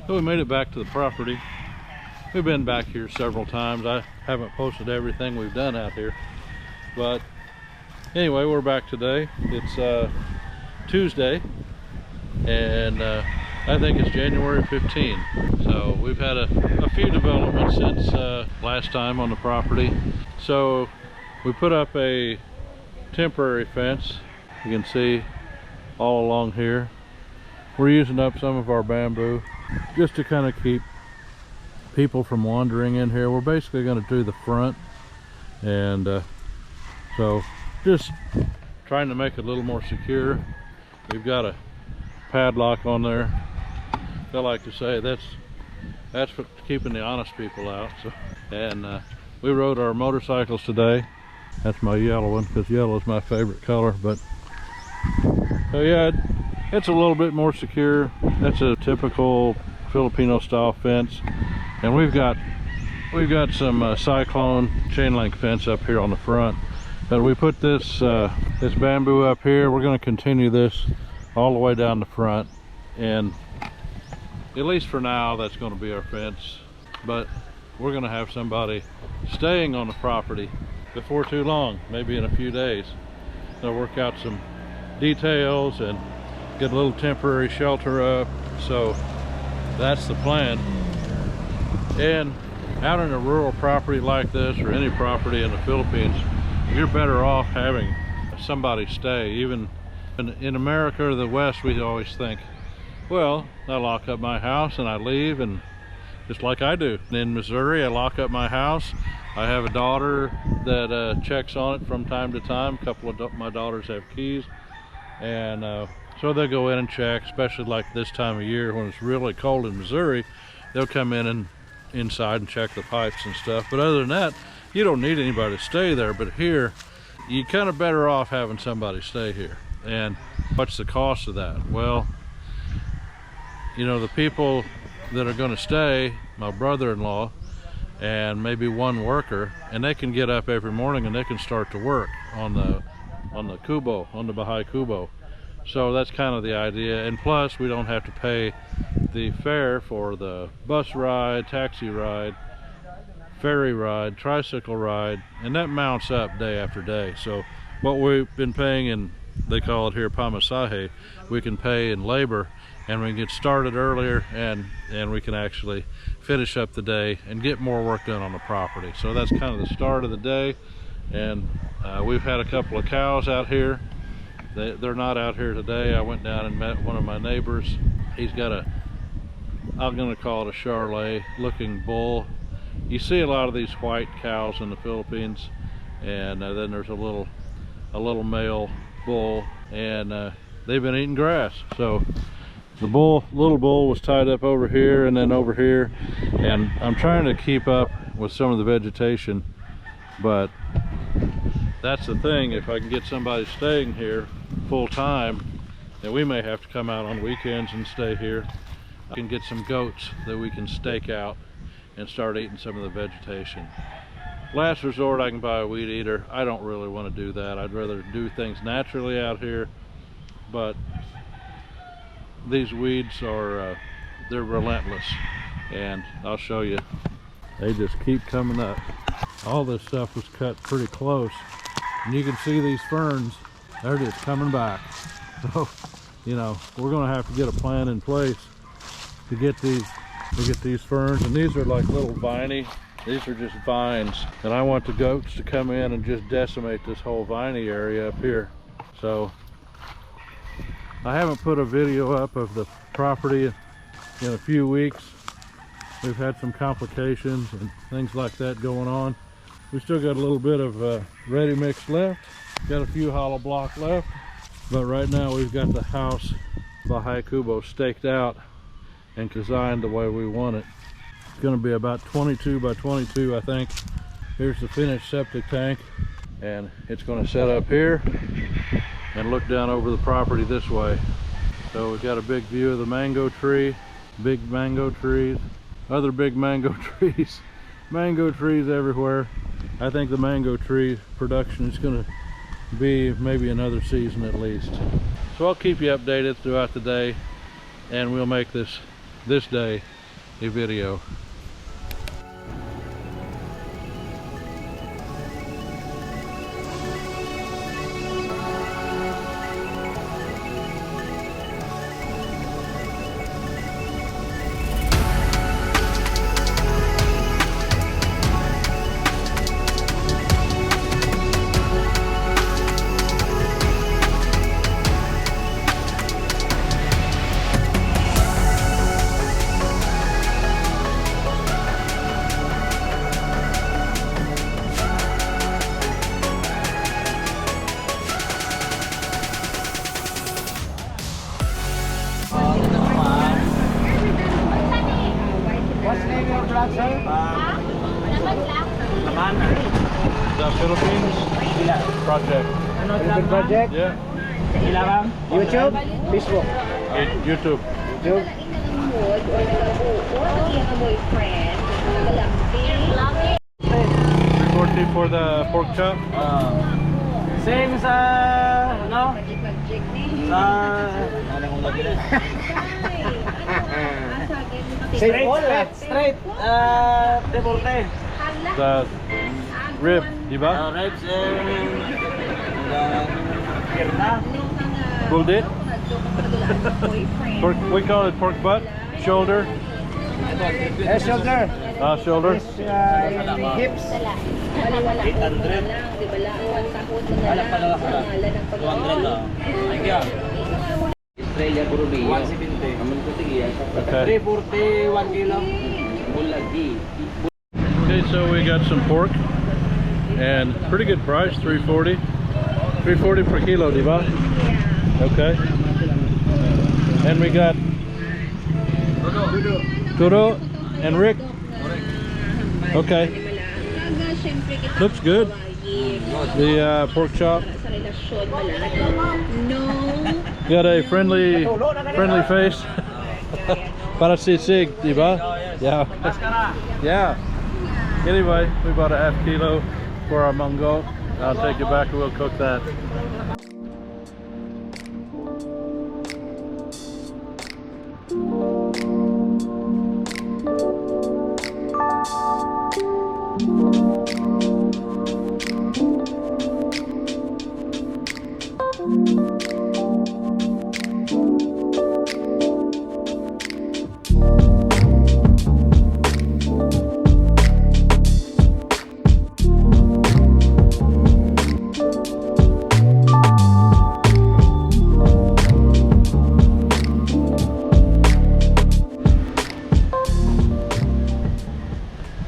So we made it back to the property. We've been back here several times. I haven't posted everything we've done out here, but anyway, we're back today. It's Tuesday, and I think it's January 15. So we've had a few developments since last time on the property. So we put up a temporary fence. You can see all along here. We're using up some of our bamboo just to kind of keep people from wandering in here. We're basically going to do the front, and so just trying to make it a little more secure. We've got a padlock on there. I like to say that's for keeping the honest people out. So, and we rode our motorcycles today. That's my yellow one, because yellow is my favorite color. But so yeah, it's a little bit more secure. That's a typical Filipino style fence, and we've got some cyclone chain link fence up here on the front. But we put this this bamboo up here. We're going to continue this all the way down the front, and at least for now that's going to be our fence. But we're going to have somebody staying on the property before too long, maybe in a few days. They'll work out some details and get a little temporary shelter up. So that's the plan. And out in a rural property like this, or any property in the Philippines, you're better off having somebody stay. Even in America or the West, we always think, well, I lock up my house and I leave, and just like I do. In Missouri, I lock up my house. I have a daughter that checks on it from time to time. A couple of my daughters have keys, and so they'll go in and check, especially like this time of year when it's really cold in Missouri. They'll come in and inside and check the pipes and stuff. But other than that, you don't need anybody to stay there. But here, you're kind of better off having somebody stay here. And what's the cost of that? Well, you know, the people that are going to stay, my brother-in-law and maybe one worker, and they can get up every morning and they can start to work on the kubo, on the Bahay Kubo. So that's kind of the idea. And plus, we don't have to pay the fare for the bus ride, taxi ride, ferry ride, tricycle ride, and that mounts up day after day. So what we've been paying in, they call it here pamasahe, we can pay in labor, and we can get started earlier, and we can actually finish up the day and get more work done on the property. So that's kind of the start of the day. And we've had a couple of cows out here. They're not out here today. I went down and met one of my neighbors. He's got I'm gonna call it a Charolais looking bull. You see a lot of these white cows in the Philippines, and then there's a little male bull, and they've been eating grass. So the little bull was tied up over here and then over here, and I'm trying to keep up with some of the vegetation. But that's the thing, if I can get somebody staying here full time, then we may have to come out on weekends and stay here. I can get some goats that we can stake out and start eating some of the vegetation. Last resort, I can buy a weed eater. I don't really want to do that. I'd rather do things naturally out here. But these weeds are they're relentless, and I'll show you. They just keep coming up. All this stuff was cut pretty close, and you can see these ferns, they're just coming back. So, you know, we're gonna have to get a plan in place to get these ferns. And these are like little viney, these are just vines, and I want the goats to come in and just decimate this whole viney area up here. So I haven't put a video up of the property in a few weeks. We've had some complications and things like that going on. We still got a little bit of ready mix left, got a few hollow block left, but right now we've got the house Bahay Kubo staked out and designed the way we want it. It's going to be about 22 by 22, I think. Here's the finished septic tank, and it's going to set up here and look down over the property this way. So we've got a big view of the mango tree, big mango trees, other big mango trees, mango trees everywhere. I think the mango tree production is going to be maybe another season at least. So I'll keep you updated throughout the day, and we'll make this day a video. What's the name of your vlog, sir? The Philippines project. Philippine Project? Yeah. YouTube? Facebook? YouTube. YouTube? 340 for the pork chop. Same sa, ano? Sa... Straight, straight, 340. The rib, di ba? Ribs pierna. Pulled it. Pork, we call it pork butt, shoulder. Shoulder. Shoulder. Hips. 800. Alam pa lang ako. 200 lang. Australia Burubi. 170. Amun ko tingin. Okay. 341 kilo. Bulagi. Okay, so we got some pork and pretty good price, 340. 340 per kilo, di ba? Okay. And we got Turo and Rick. Okay. Looks good. The pork chop. Got a friendly face. Para sisig, di ba? Yeah. Yeah. Anyway, we bought a half kilo for our mango. I'll take it back and we'll cook that.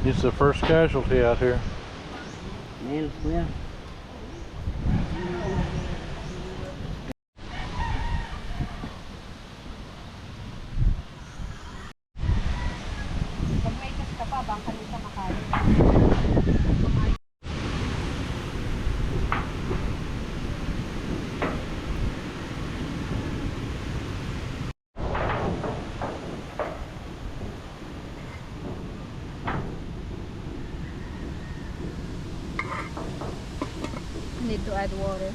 It's the first casualty out here. Nails, kuya. Pag may kas ka pa, bangka nito makain. Need to add water.